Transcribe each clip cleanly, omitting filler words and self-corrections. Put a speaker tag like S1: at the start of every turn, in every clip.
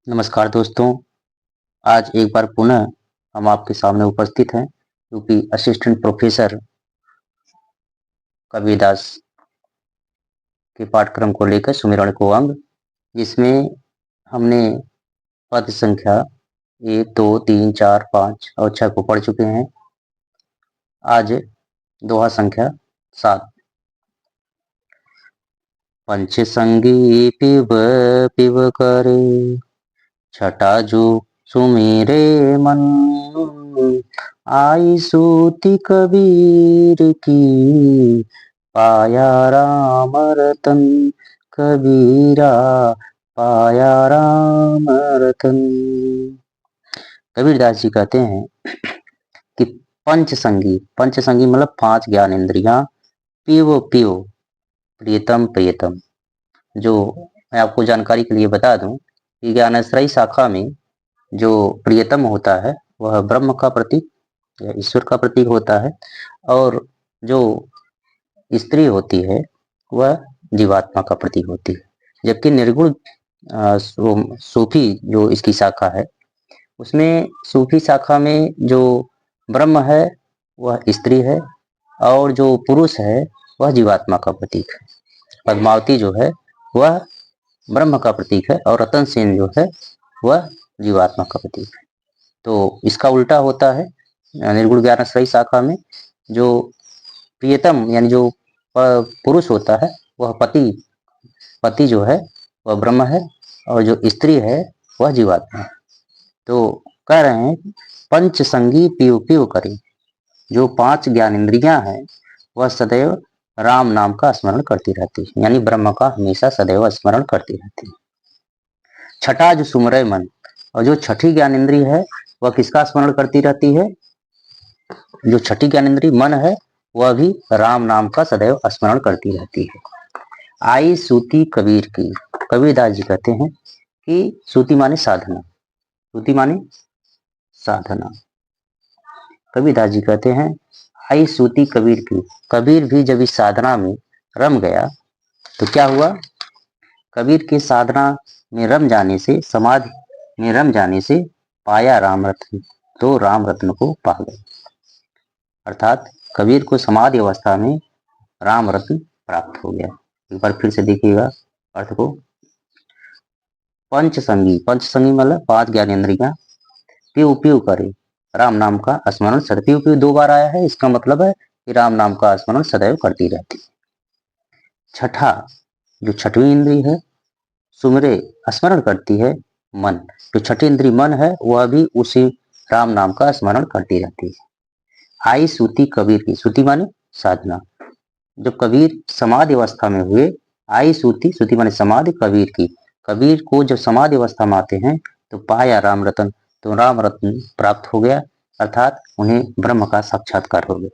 S1: नमस्कार दोस्तों। आज एक बार पुनः हम आपके सामने उपस्थित हैं क्योंकि असिस्टेंट प्रोफेसर कबीरदास के पाठ्यक्रम को लेकर सुमिरन को अंग, जिसमें हमने पद संख्या 1, 2, 3, 4, 5 और 6 को पढ़ चुके हैं। आज दोहा संख्या 7। पंच संगी पिब पिब करे, छठा जो सुमेरे मन, आई सूती कबीर की, पाया राम रतन, कबीरा पाया राम रतन। कबीरदास जी कहते हैं कि पंच संगी मतलब 5 ज्ञान इंद्रियां, पियो पियो प्रियतम प्रियतम। जो मैं आपको जानकारी के लिए बता दूं कि ज्ञानाश्रयी शाखा में जो प्रियतम होता है वह ब्रह्म का प्रतीक या ईश्वर का प्रतीक होता है, और जो स्त्री होती है वह जीवात्मा का प्रतीक होती है। जबकि निर्गुण सूफी जो इसकी शाखा है, उसमें सूफी शाखा में जो ब्रह्म है वह स्त्री है, और जो पुरुष है वह जीवात्मा का प्रतीक है। पद्मावती जो है वह ब्रह्म का प्रतीक है, और रतन सेन जो है वह जीवात्मा का प्रतीक है। तो इसका उल्टा होता है निर्गुण ज्ञानाश्रयी शाखा में। जो प्रियतम यानी जो पुरुष होता है वह पति जो है वह ब्रह्म है, और जो स्त्री है वह जीवात्मा है। तो कह रहे हैं पंच संगी पियो पियो करे, जो 5 ज्ञान इंद्रियां हैं वह सदैव राम नाम का स्मरण करती रहती है, यानी ब्रह्म का हमेशा सदैव स्मरण करती रहती है। छठा जो सुमरय मन, और जो छठी ज्ञान इंद्रिय है वह किसका स्मरण करती रहती है? जो छठी ज्ञानेंद्री मन है वह भी राम नाम का सदैव स्मरण करती रहती है। आई सूती कबीर की, कबीरदास जी कहते हैं कि सूती माने साधना, सूती माने साधना। कबीरदास जी कहते हैं आई सूती कबीर की, कबीर भी जब इस साधना में रम गया तो क्या हुआ? कबीर के साधना में रम जाने से, समाधि में रम जाने से पाया राम रत्न, तो राम रत्न को पा गए। अर्थात कबीर को समाधि अवस्था में राम रत्न प्राप्त हो गया। एक बार फिर से देखिएगा अर्थ को। पंच संगी मतलब 5 ज्ञानेंद्रियां पीऊ पीऊ करे, राम नाम का स्मरण सदैव, पीऊ पीऊ 2 बार आया है, इसका मतलब है कि राम नाम का स्मरण सदैव करती रहती। छठा जो छठवीं इंद्री है, सुमरे स्मरण करती है मन, जो छठी इंद्री मन है वह भी उसी राम नाम का स्मरण करती रहती है। आई सूती कबीर की, सूती माने साधना। जब कबीर समाधि अवस्था में हुए, आई सूती माने समाधि, कबीर की, कबीर को जब समाधि अवस्था में आते हैं तो पाया राम रतन, तो राम रत्न प्राप्त हो गया, अर्थात उन्हें ब्रह्म का साक्षात्कार हो गया।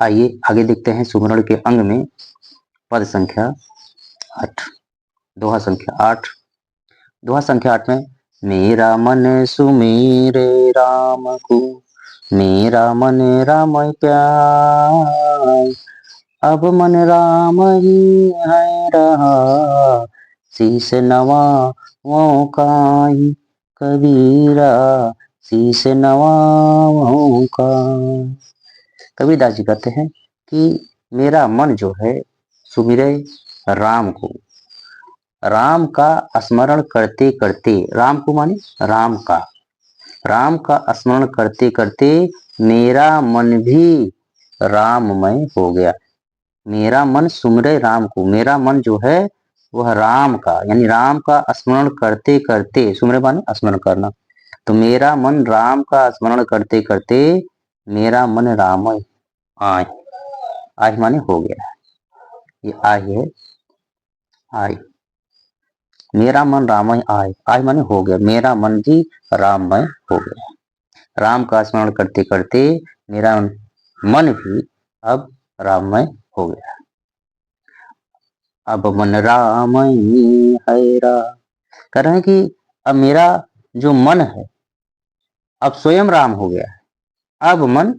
S1: आइए आगे देखते हैं सुमरण के अंग में पद संख्या 8, दोहा संख्या 8। दोहा संख्या 8 में मेरा मन सुमेरे राम को, मेरा मन राम प्यार, अब मन राम ही है रहा, शीस नवा वो काई, कबीरा शीस नवा वो का। कबीरदास जी कहते हैं कि मेरा मन जो है सुमिरे राम को, राम का स्मरण करते करते, राम को माने राम का स्मरण करते करते मेरा मन भी राममय हो गया। मेरा मन सुमरे राम को, मेरा मन जो है वह राम का यानी राम का स्मरण करते करते, सुमरे माने स्मरण करना, तो मेरा मन राम का स्मरण करते करते मेरा मन रामय आय, आय माने हो गया, ये आय है, आय, मेरा मन रामय आय, आय माने हो गया, मेरा मन भी राममय हो गया। राम का स्मरण करते करते मेरा मन भी अब राममय हो गया। अब मन रामय हैरा, कह रहे हैं कि अब मेरा जो मन है अब स्वयं राम हो गया है। अब मन,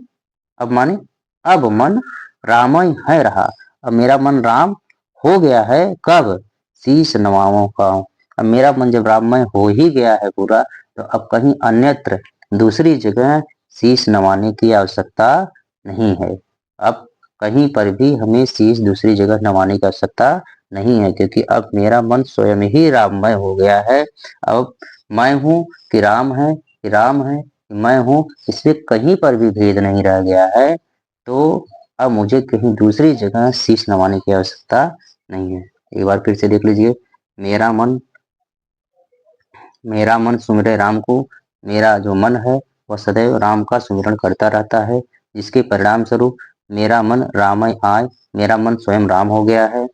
S1: अब माने अब मन रामय है रहा, अब मेरा मन राम हो गया है। कब? शीश नवाओं का, अब मेरा मन जब राममय हो ही गया है पूरा, तो अब कहीं अन्यत्र दूसरी जगह शीश नवाने की आवश्यकता नहीं है। अब कहीं पर भी हमें शीश दूसरी जगह नवाने की आवश्यकता नहीं है, क्योंकि अब मेरा मन स्वयं ही राममय हो गया है। अब मैं हूँ कि राम है, कि राम है कि मैं हूँ, इसमें कहीं पर भी भेद नहीं रह गया है। तो अब मुझे कहीं दूसरी जगह शीश नवाने की आवश्यकता नहीं है। एक बार फिर से देख लीजिए, मेरा मन सुमिरे राम को। मेरा जो मन है वह सदैव राम का सुमिरन करता रहता है, जिसके परिणाम स्वरूप मेरा मन रामय आय, मेरा मन स्वयं राम हो गया है।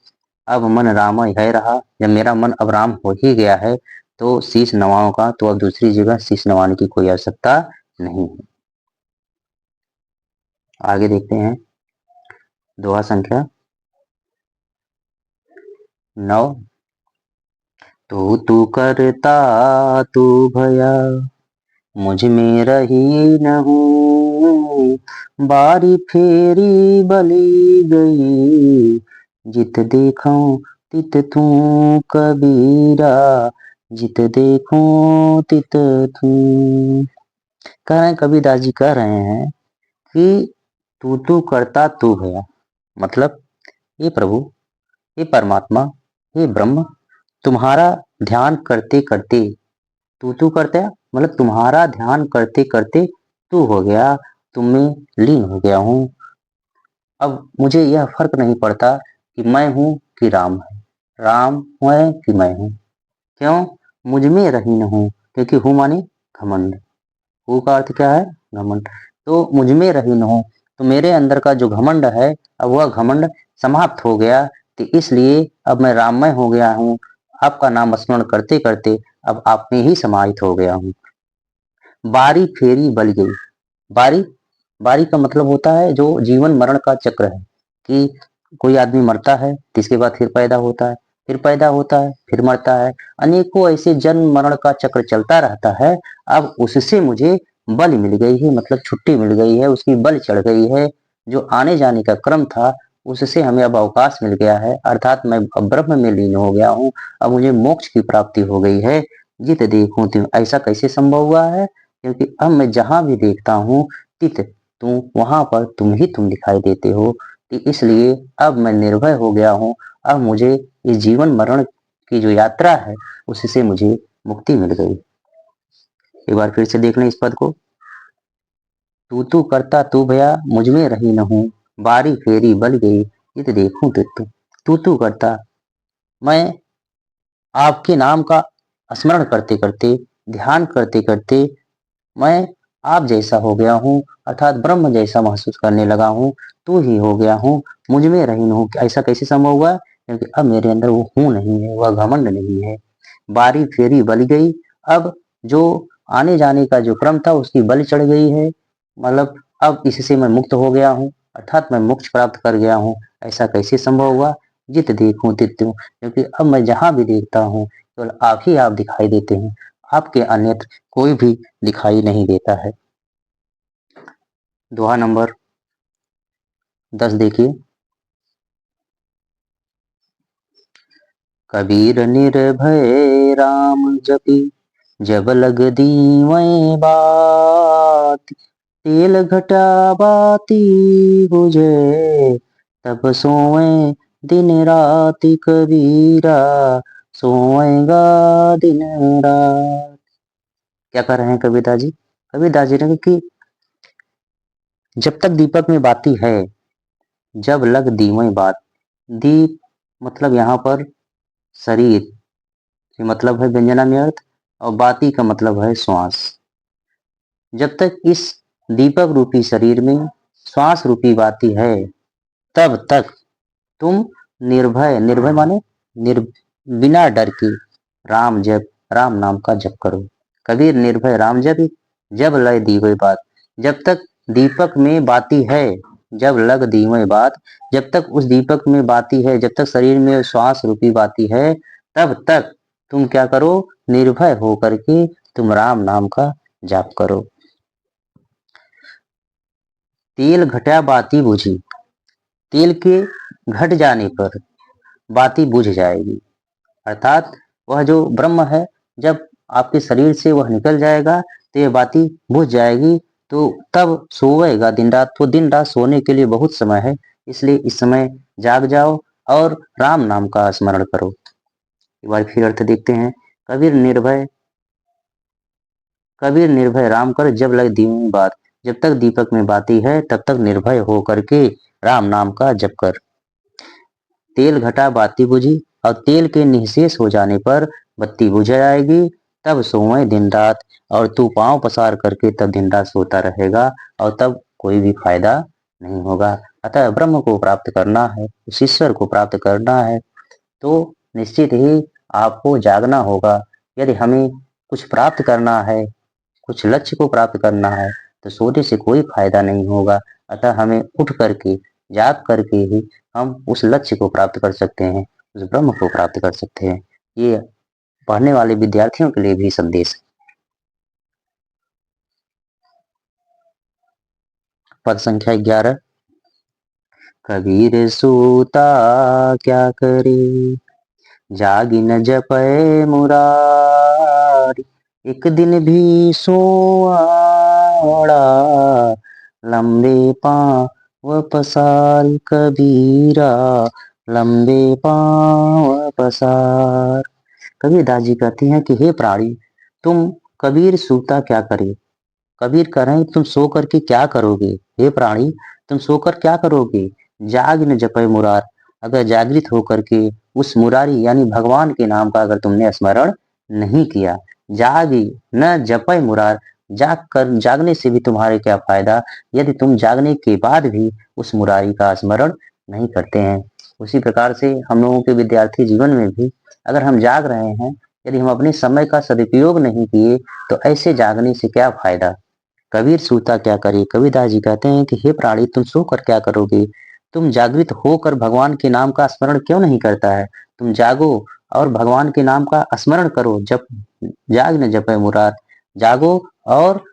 S1: अब मन रामय है रहा, जब मेरा मन अब राम हो ही गया है, तो शीश नवाऊंगा तो अब दूसरी जगह शीश नवाने की कोई आवश्यकता नहीं है। आगे देखते हैं दोहा संख्या 9। तू करता तू भया, मुझ में रही न हूँ, बारी फेरी बली गई, जित देखूं तित तू कबीरा, जित देखूं तित तू। कह रहे हैं, कबीरदास जी कह रहे हैं कि तू करता तू भया, मतलब ये प्रभु, ये परमात्मा, ये ब्रह्म, तुम्हारा ध्यान करते करते, तू करते मतलब तुम्हारा ध्यान करते करते तू हो गया, तुम में लीन हो गया हूँ। अब मुझे यह फर्क नहीं पड़ता कि मैं हूँ कि राम है, राम है कि मैं हूँ। क्यों? मुझ में रही न हूँ, क्योंकि हूँ माने घमंड। हूँ का अर्थ क्या है? घमंड। तो मुझ में रही न हूँ, तो मेरे अंदर का जो घमंड है, अब वह घमंड समाप्त हो गया। तो इसलिए अब मैं राममय हो गया हूँ, आपका नाम स्मरण करते करते अब आप में ही समाहित हो गया हूँ। बारी फेरी बल गई। बारी, बारी का मतलब होता है जो जीवन मरण का चक्र है, कि कोई आदमी मरता है तो इसके बाद फिर पैदा होता है, फिर पैदा होता है, फिर मरता है, अनेकों ऐसे जन्म मरण का चक्र चलता रहता है। अब उससे मुझे बल मिल गई है, मतलब छुट्टी मिल गई है, उसकी बल चढ़ गई है। जो आने जाने का क्रम था उससे हमें अब अवकाश मिल गया है, अर्थात मैं अब ब्रह्म में लीन हो गया हूँ। अब मुझे मोक्ष की प्राप्ति हो गई है। जित देखूं तुम, ऐसा कैसे संभव हुआ है? क्योंकि अब मैं जहां भी देखता हूँ तित तू, वहां पर तुम दिखाई देते हो। तो इसलिए अब मैं निर्भय हो गया हूँ। अब मुझे इस जीवन मरण की जो यात्रा है उससे मुझे मुक्ति मिल गई। एक बार फिर से देख लें इस पद को। तू करता तू भया, मुझ में रही न हूँ, बारी फेरी बल गई, जित देखूं तित तू करता। मैं आपके नाम का स्मरण करते करते, ध्यान करते करते मैं आप जैसा हो गया हूँ, अर्थात ब्रह्म जैसा महसूस करने लगा हूँ। तू ही हो गया हूँ, मुझ में रही हूँ। ऐसा कैसे संभव हुआ? क्योंकि अब मेरे अंदर वो हूँ नहीं है, वह घमंड नहीं है। बारी फेरी बल गई, अब जो आने जाने का जो क्रम था उसकी बल चढ़ गई है, मतलब अब इससे मैं मुक्त हो गया हूँ, अर्थात मैं मोक्ष प्राप्त कर गया हूँ। ऐसा कैसे संभव हुआ? जित देखूं तित त्यों, क्योंकि अब मैं जहां भी देखता हूँ केवल आप ही आप दिखाई देते हैं, आपके अन्यत्र कोई भी दिखाई नहीं देता है। दोहा नंबर 10 देखिए। कबीर निर्भय राम जपी, जब लग दीवै बात, तेल घटा बाती बुझे, तब सोए दिन राति कबीरा, सोएगा दिन रात। क्या कर रहे हैं कबीरदास जी? कबीरदास जी ने कि जब तक दीपक में बाती है, जब लग दीवै बात। दीप मतलब यहाँ पर शरीर, ये मतलब है व्यंजना में अर्थ, और बाती का मतलब है श्वास। जब तक इस दीपक रूपी शरीर में श्वास रूपी बाती है, तब तक तुम निर्भय, निर्भय माने बिना डर के राम जप, राम नाम का जप करो। कबीर निर्भय राम जप, जब लय दीवै बात। जब तक दीपक में बाती है, जब लग दीवै बात, जब तक उस दीपक में बाती है, जब तक शरीर में श्वास रूपी बाती है, तब तक तुम क्या करो? निर्भय होकर के तुम राम नाम का जाप करो। तेल घटा बाती बुझी, तेल के घट जाने पर बाती बुझ जाएगी, अर्थात वह जो ब्रह्म है, जब आपके शरीर से वह निकल जाएगा तो ये बाती बुझ जाएगी, तो तब सोएगा दिन रात। तो दिन रात सोने के लिए बहुत समय है, इसलिए इस समय जाग जाओ और राम नाम का स्मरण करो। एक बार फिर अर्थ देखते हैं। कबीर निर्भय राम कर, जब लग दीन बात। जब तक दीपक में बाती है तब तक निर्भय हो करके राम नाम का जप कर। तेल घटा बाती बुझी, और तेल के निःशेष हो जाने पर बत्ती बुझ जाएगी, तब सोए दिन रात। और तू पांव पसार करके तब दिन रात सोता रहेगा, और तब कोई भी फायदा नहीं होगा। अतः ब्रह्म को प्राप्त करना है, उस ईश्वर को प्राप्त करना है, तो निश्चित ही आपको जागना होगा। यदि हमें कुछ प्राप्त करना है, कुछ लक्ष्य को प्राप्त करना है, तो सोने से कोई फायदा नहीं होगा। अतः हमें उठ करके, जाग करके ही हम उस लक्ष्य को प्राप्त कर सकते हैं, उस ब्रह्म को प्राप्त कर सकते हैं। ये पढ़ने वाले विद्यार्थियों के लिए भी संदेश है। पद संख्या 11। कबीर सूता क्या करे, जागी न जपै मुरारी। एक दिन भी सोआड़ा, लंबे पांव पसार। कबीरा लंबे पांव पसार। कबीरदास जी कहते हैं कि हे प्राणी, तुम कबीर सूता क्या करे। कबीर कह रहे हैं तुम सो करके क्या करोगे। हे प्राणी, तुम सोकर क्या करोगे। जाग न जपय मुरार, अगर जागृत होकर के उस मुरारी यानी भगवान के नाम का अगर तुमने स्मरण नहीं किया। जागी न जपय मुरार, जाग कर जागने से भी तुम्हारे क्या फायदा, यदि तुम जागने के बाद भी उस मुरारी का स्मरण नहीं करते हैं। उसी प्रकार से हम लोगों के विद्यार्थी जीवन में भी अगर हम जाग रहे हैं, यदि हम अपने समय का सदुपयोग नहीं किए, तो ऐसे जागने से क्या फायदा। कबीर सूता क्या करे। कबीरदास जी कहते हैं कि हे प्राणी, तुम सोकर क्या करोगे। तुम जागृत होकर भगवान के नाम का स्मरण क्यों नहीं करता है। तुम जागो और भगवान के नाम का स्मरण करो। जब जाग न जपे मुरार, जागो और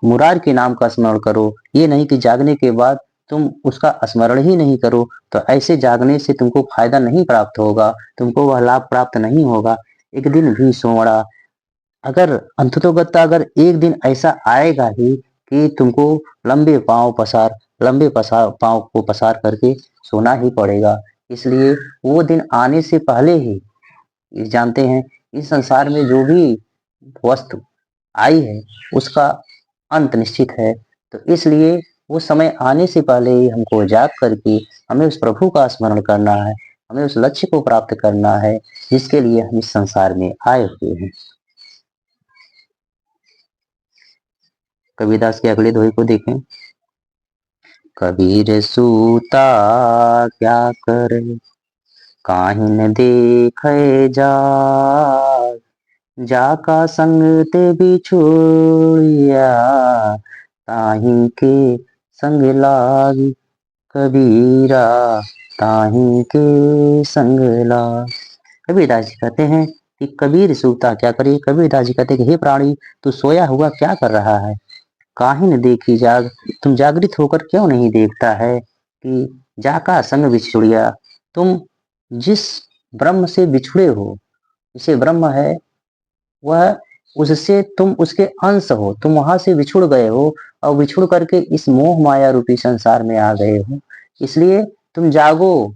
S1: मुरार के नाम का स्मरण करो। ये नहीं कि जागने के बाद तुम उसका स्मरण ही नहीं करो, तो ऐसे जागने से तुमको फायदा नहीं प्राप्त होगा, तुमको वह लाभ प्राप्त नहीं होगा। एक दिन भी सोवड़ा, अगर अंततोगत्ता अगर एक दिन ऐसा आएगा ही कि तुमको लंबे पांव को पसार करके सोना ही पड़ेगा। इसलिए वो दिन आने से पहले ही जानते हैं, इस संसार में जो भी वस्तु आई है उसका अंत निश्चित है। तो इसलिए वो समय आने से पहले ही हमको जाग करके हमें उस प्रभु का स्मरण करना है, हमें उस लक्ष्य को प्राप्त करना है जिसके लिए हम इस संसार में आए हुए हैं। कबीरदास के अगले दोहे को देखें। कबीर सूता क्या करे, काहि न देखे जाय। जाका संग ते बिछुड़िया, ताहि के संग लागी। कबीरा ताहि के संग लाग। कबीरदास जी कहते हैं कि कबीर सूता क्या करे। कबीरदास जी कहते हैं कि हे प्राणी, तू सोया हुआ क्या कर रहा है। काहे न देखी जाग, तुम जागृत होकर क्यों नहीं देखता है कि जाका संग बिछुड़िया, तुम जिस ब्रह्म से बिछुड़े हो, जिसे ब्रह्म है वह, उससे तुम उसके अंश हो, तुम वहां से बिछुड़ गए हो और बिछुड़ करके इस मोह माया रूपी संसार में आ गए हो। इसलिए तुम जागो,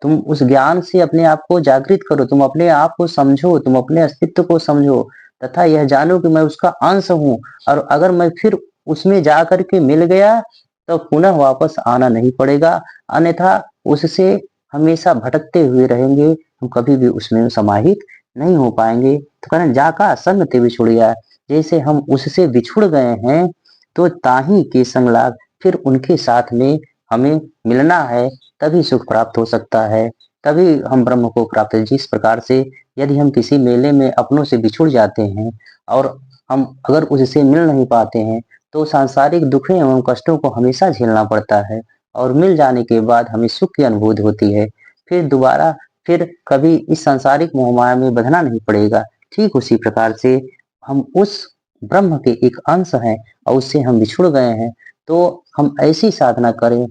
S1: तुम उस ज्ञान से अपने आप को जागृत करो, तुम अपने आप को समझो, तुम अपने अस्तित्व को समझो, तथा यह जानो कि मैं उसका अंश हूं। और अगर मैं फिर उसमें जा करके मिल गया तो पुनः वापस आना नहीं पड़ेगा, अन्यथा उससे हमेशा भटकते हुए रहेंगे, हम कभी भी उसमें समाहित नहीं हो पाएंगे। तो कहना जाका संग ते बिछुड़िया, जैसे हम उससे बिछुड़ गए हैं तो ताही के संग लाग, फिर उनके साथ में हमें मिलना है, तभी सुख प्राप्त हो सकता है, तभी हम ब्रह्म को प्राप्त। जिस प्रकार से यदि हम किसी मेले में अपनों से बिछुड़ जाते हैं और हम अगर उससे मिल नहीं पाते हैं, तो सांसारिक दुखों एवं कष्टों को हमेशा झेलना पड़ता है, और मिल जाने के बाद हमें सुख की अनुभूति होती है। फिर दोबारा फिर कभी इस सांसारिक मोहमाया में बंधना नहीं पड़ेगा। ठीक उसी प्रकार से हम उस ब्रह्म के एक अंश हैं और उससे हम बिछुड़ गए हैं, तो हम ऐसी साधना करें,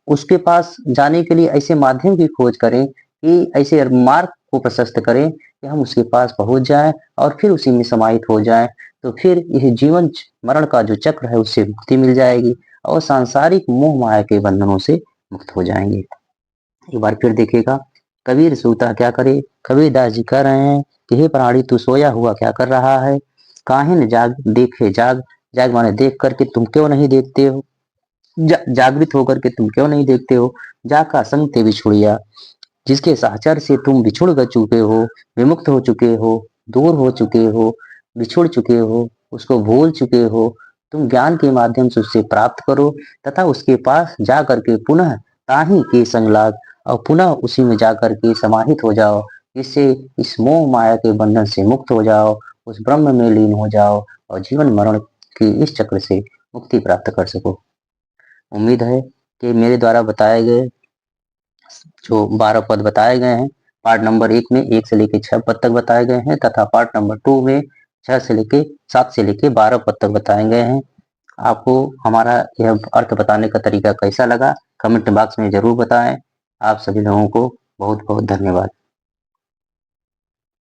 S1: उसके पास जाने के लिए ऐसे माध्यम की खोज करें कि ऐसे मार्ग को प्रशस्त करे कि हम उसके पास पहुँच जाएँ और फिर उसी में समाहित हो जाएँ। तो फिर यह जीवन मरण का जो चक्र है उससे मुक्ति मिल जाएगी और सांसारिक मोह माया के बंधनों से मुक्त हो जाएँगे। एक बार फिर देखिएगा, कबीर सूता क्या करे, कबीरदास जी कह रहे हैं कि हे प्राणी तू सोया हुआ क्या कर रहा है, काहे न जाग देखे जाग, जाग माने देख करके तुम क्यों नहीं देखते हो, जागृत होकर के तुम क्यों नहीं देखते हो, जाग का संग ते बिछुड़िया, जिसके साहचर से तुम बिछुड़ चुके हो, विमुक्त हो चुके हो, दूर हो चुके हो, बिछुड़ चुके हो, उसको भूल चुके हो, तुम ज्ञान के माध्यम से उससे प्राप्त करो तथा उसके पास जा करके पुनः ताही के संग लाग और पुनः उसी में जा करके समाहित हो जाओ, जिससे इस मोह माया के बंधन से मुक्त हो जाओ, उस ब्रह्म में लीन हो जाओ और जीवन मरण के इस चक्र से मुक्ति प्राप्त कर सको। उम्मीद है कि मेरे द्वारा बताए गए जो 12 पद बताए गए हैं, पार्ट नंबर 1 में 1 से लेके 6 पद तक बताए गए हैं तथा पार्ट नंबर 2 में 6 से लेके 7 से लेके 12 पद तक बताए गए हैं। आपको हमारा यह अर्थ बताने का तरीका कैसा लगा, कमेंट बॉक्स में ज़रूर बताएँ। आप सभी लोगों को बहुत-बहुत धन्यवाद।